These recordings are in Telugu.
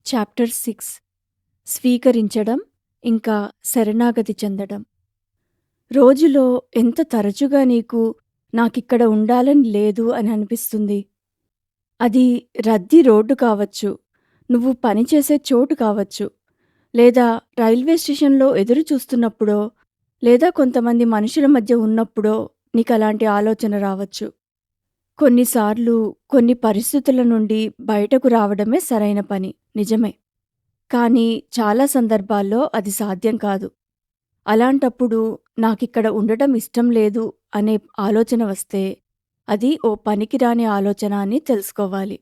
చాప్టర్ 6 స్వీకరించడం ఇంకా శరణాగతి చెందడం. రోజులో ఎంత తరచుగా నీకు నాకిక్కడ ఉండాలని లేదు అని అనిపిస్తుంది? అది రద్దీ రోడ్డు కావచ్చు, నువ్వు పనిచేసే చోటు కావచ్చు, లేదా రైల్వే స్టేషన్‌లో ఎదురు చూస్తున్నప్పుడో, లేదా కొంతమంది మనుషుల మధ్య ఉన్నప్పుడో నీకలాంటి ఆలోచన రావచ్చు. కొన్నిసార్లు కొన్ని పరిస్థితుల నుండి బయటకు రావడమే సరైన పని. నిజమే. కానీ చాలా సందర్భాల్లో అది సాధ్యం కాదు. అలాంటప్పుడు నాకిక్కడ ఉండటం ఇష్టం లేదు అనే ఆలోచన వస్తే, అది ఓ పనికిరాని ఆలోచన అని తెలుసుకోవాలి.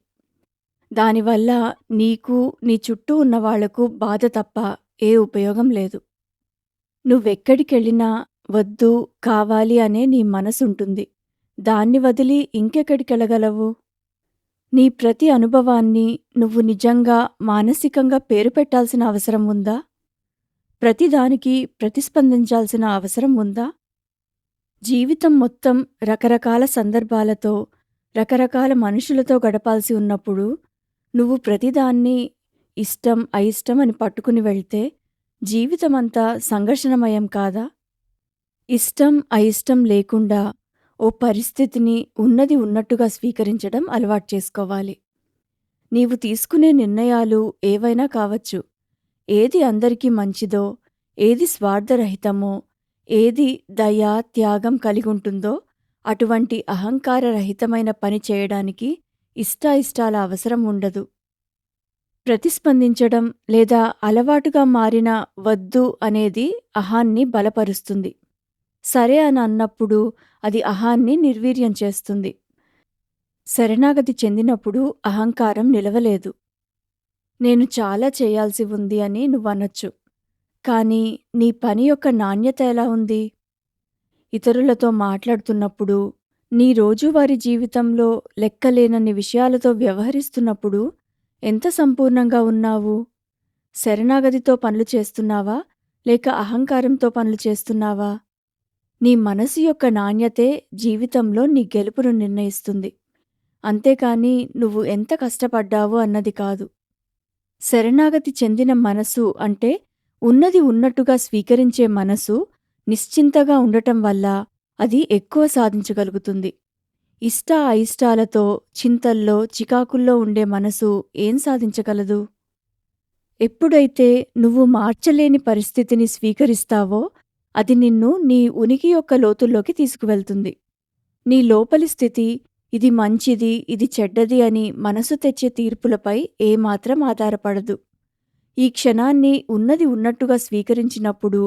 దానివల్ల నీకు, నీ చుట్టూ ఉన్న వాళ్లకు బాధ తప్ప ఏ ఉపయోగం లేదు. నువ్వెక్కడికెళ్ళినా వద్దు, కావాలి అనే నీ మనసుంటుంది. దాన్ని వదిలి ఇంకెక్కడికెళ్ళగలవు? నీ ప్రతి అనుభవాన్ని నువ్వు నిజంగా మానసికంగా పేరు పెట్టాల్సిన అవసరం ఉందా? ప్రతిదానికి ప్రతిస్పందించాల్సిన అవసరం ఉందా? జీవితం మొత్తం రకరకాల సందర్భాలతో, రకరకాల మనుషులతో గడపాల్సి ఉన్నప్పుడు, నువ్వు ప్రతిదాన్ని ఇష్టం, అయిష్టం అని పట్టుకుని వెళ్తే, జీవితమంతా సంఘర్షణమయం కాదా? ఇష్టం, అయిష్టం లేకుండా ఓ పరిస్థితిని ఉన్నది ఉన్నట్టుగా స్వీకరించడం అలవాటు చేసుకోవాలి. నీవు తీసుకునే నిర్ణయాలు ఏవైనా కావచ్చు. ఏది అందరికీ మంచిదో, ఏది స్వార్థరహితమో, ఏది దయ, త్యాగం కలిగుంటుందో అటువంటి అహంకార రహితమైన పని చేయడానికి ఇష్టాయిష్టాల అవసరం ఉండదు. ప్రతిస్పందించడం లేదా అలవాటుగా మారిన వద్దు అనేది అహాన్ని బలపరుస్తుంది. సరే అని అన్నప్పుడు అది అహాన్ని నిర్వీర్యం చేస్తుంది. శరణాగతి చెందినప్పుడు అహంకారం నిలవలేదు. నేను చాలా చేయాల్సి ఉంది అని నువ్వనొచ్చు. కానీ నీ పని యొక్క నాణ్యత ఎలా ఉంది? ఇతరులతో మాట్లాడుతున్నప్పుడు, నీ రోజువారీ జీవితంలో లెక్కలేనన్ని విషయాలతో వ్యవహరిస్తున్నప్పుడు ఎంత సంపూర్ణంగా ఉన్నావు? శరణాగతితో పనులు చేస్తున్నావా? లేక అహంకారంతో పనులు చేస్తున్నావా? నీ మనసు యొక్క నాణ్యతే జీవితంలో నీ గెలుపును నిర్ణయిస్తుంది. అంతేకాని నువ్వు ఎంత కష్టపడ్డావు అన్నది కాదు. శరణాగతి చెందిన మనసు అంటే ఉన్నది ఉన్నట్టుగా స్వీకరించే మనసు నిశ్చింతగా ఉండటం వల్ల అది ఎక్కువ సాధించగలుగుతుంది. ఇష్ట అయిష్టాలతో, చింతల్లో, చికాకుల్లో ఉండే మనసు ఏం సాధించగలదు? ఎప్పుడైతే నువ్వు మార్చలేని పరిస్థితిని స్వీకరిస్తావో, అది నిన్ను నీ ఉనికి యొక్క లోతుల్లోకి తీసుకువెళ్తుంది. నీ లోపలి స్థితి ఇది మంచిది, ఇది చెడ్డది అని మనసు తెచ్చే తీర్పులపై ఏమాత్రం ఆధారపడదు. ఈ క్షణాన్ని ఉన్నది ఉన్నట్టుగా స్వీకరించినప్పుడు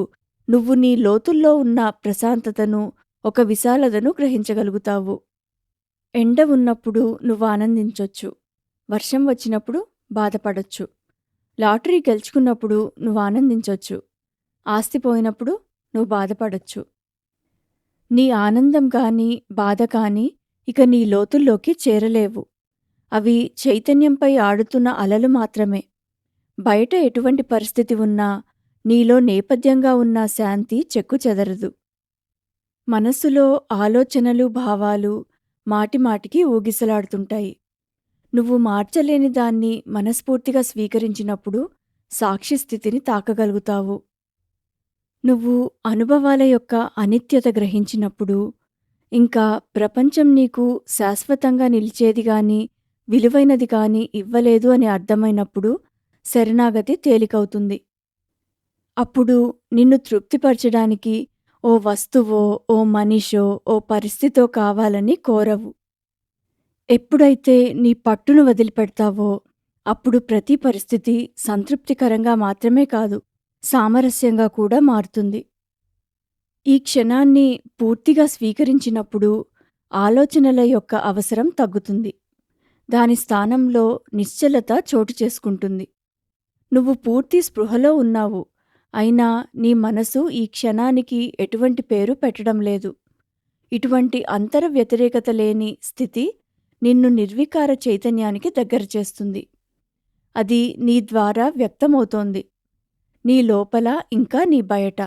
నువ్వు నీ లోతుల్లో ఉన్న ప్రశాంతతను, ఒక విశాలతను గ్రహించగలుగుతావు. ఎండ ఉన్నప్పుడు నువ్వు ఆనందించొచ్చు. వర్షం వచ్చినప్పుడు బాధపడొచ్చు. లాటరీ గెలుచుకున్నప్పుడు నువ్వు ఆనందించొచ్చు. ఆస్తి పోయినప్పుడు నువ్వు బాధపడొచ్చు. నీ ఆనందం కానీ, బాధ కానీ ఇక నీ లోతుల్లోకి చేరలేవు. అవి చైతన్యంపై ఆడుతున్న అలలు మాత్రమే. బయట ఎటువంటి పరిస్థితి ఉన్నా, నీలో నేపథ్యంగా ఉన్న శాంతి చెక్కుచెదరదు. మనస్సులో ఆలోచనలు, భావాలు మాటిమాటికి ఊగిసలాడుతుంటాయి. నువ్వు మార్చలేని దాన్ని మనస్ఫూర్తిగా స్వీకరించినప్పుడు సాక్షి స్థితిని తాకగలుగుతావు. నువ్వు అనుభవాల యొక్క అనిత్యత గ్రహించినప్పుడు, ఇంకా ప్రపంచం నీకు శాశ్వతంగా నిలిచేది గాని, విలువైనది గాని ఇవ్వలేదు అని అర్థమైనప్పుడు శరణాగతి తేలికవుతుంది. అప్పుడు నిన్ను తృప్తిపరచడానికి ఓ వస్తువో, ఓ మనిషో, ఓ పరిస్థితో కావాలని కోరవు. ఎప్పుడైతే నీ పట్టును వదిలిపెడతావో, అప్పుడు ప్రతి పరిస్థితి సంతృప్తికరంగా మాత్రమే కాదు, సామరస్యంగా కూడా మారుతుంది. ఈ క్షణాన్ని పూర్తిగా స్వీకరించినప్పుడు ఆలోచనల యొక్క అవసరం తగ్గుతుంది. దాని స్థానంలో నిశ్చలత చోటు చేసుకుంటుంది. నువ్వు పూర్తి స్పృహలో ఉన్నావు. అయినా నీ మనసు ఈ క్షణానికి ఎటువంటి పేరు పెట్టడం లేదు. ఇటువంటి అంతర వ్యతిరేకత లేని స్థితి నిన్ను నిర్వికార చైతన్యానికి దగ్గర చేస్తుంది. అది నీ ద్వారా వ్యక్తమవుతోంది. నీ లోపల ఇంకా నీ బయట.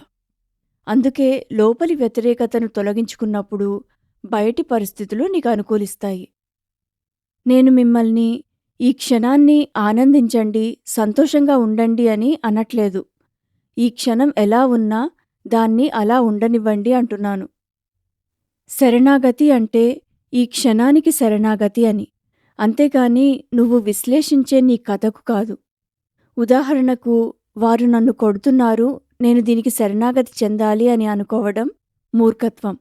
అందుకే లోపలి వ్యతిరేకతను తొలగించుకున్నప్పుడు బయటి పరిస్థితులు నీకు అనుకూలిస్తాయి. నేను మిమ్మల్ని ఈ క్షణాన్ని ఆనందించండి, సంతోషంగా ఉండండి అని అనట్లేదు. ఈ క్షణం ఎలా ఉన్నా దాన్ని అలా ఉండనివ్వండి అంటున్నాను. శరణాగతి అంటే ఈ క్షణానికి శరణాగతి అని. అంతేగాని నువ్వు విశ్లేషించే నీ కథకు కాదు. ఉదాహరణకు వారు నన్ను కొడుతున్నారు, నేను దీనికి శరణాగతి చెందాలి అని అనుకోవడం మూర్ఖత్వం.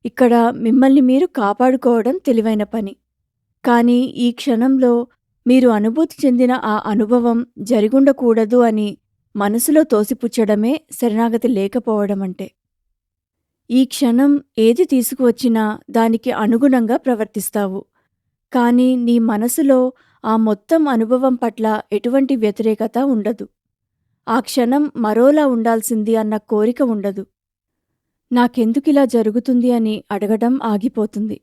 ఇక్కడ మిమ్మల్ని మీరు కాపాడుకోవడం తెలివైన పని. కానీ ఈ క్షణంలో మీరు అనుభూతి చెందిన ఆ అనుభవం జరిగుండకూడదు అని మనసులో తోసిపుచ్చడమే శరణాగతి లేకపోవడమంటే. ఈ క్షణం ఏది తీసుకువచ్చినా దానికి అనుగుణంగా ప్రవర్తిస్తావు. కానీ నీ మనసులో ఆ మొత్తం అనుభవం పట్ల ఎటువంటి వ్యతిరేకత ఉండదు. ఆ క్షణం మరోలా ఉండాల్సింది అన్న కోరిక ఉండదు. నాకెందుకిలా జరుగుతుంది అని అడగడం ఆగిపోతుంది.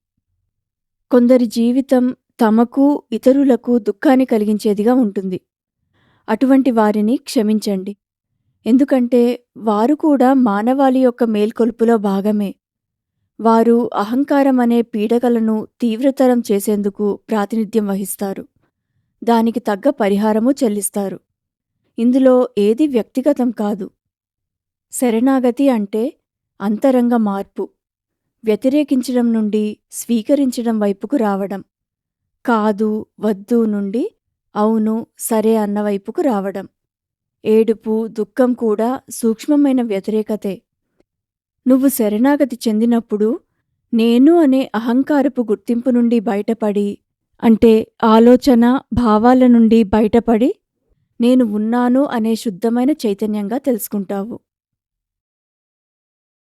కొందరి జీవితం తమకు, ఇతరులకు దుఃఖాన్ని కలిగించేదిగా ఉంటుంది. అటువంటి వారిని క్షమించండి. ఎందుకంటే వారు కూడా మానవాళి యొక్క మేల్కొలుపులో భాగమే. వారు అహంకారం అనే పీడకలను తీవ్రతరం చేసేందుకు ప్రాతినిధ్యం వహిస్తారు. దానికి తగ్గ పరిహారము చెల్లిస్తారు. ఇందులో ఏది వ్యక్తిగతం కాదు. శరణాగతి అంటే అంతరంగ మార్పు. వ్యతిరేకించడం నుండి స్వీకరించడం వైపుకు రావడం. కాదు, వద్దు నుండి అవును, సరే అన్న వైపుకు రావడం. ఏడుపు, దుఃఖం కూడా సూక్ష్మమైన వ్యతిరేకతే. నువ్వు శరణాగతి చెందినప్పుడు నేను అనే అహంకారపు గుర్తింపు నుండి బయటపడి, అంటే ఆలోచన, భావాల నుండి బయటపడి, నేను ఉన్నాను అనే శుద్ధమైన చైతన్యంగా తెలుసుకుంటావు.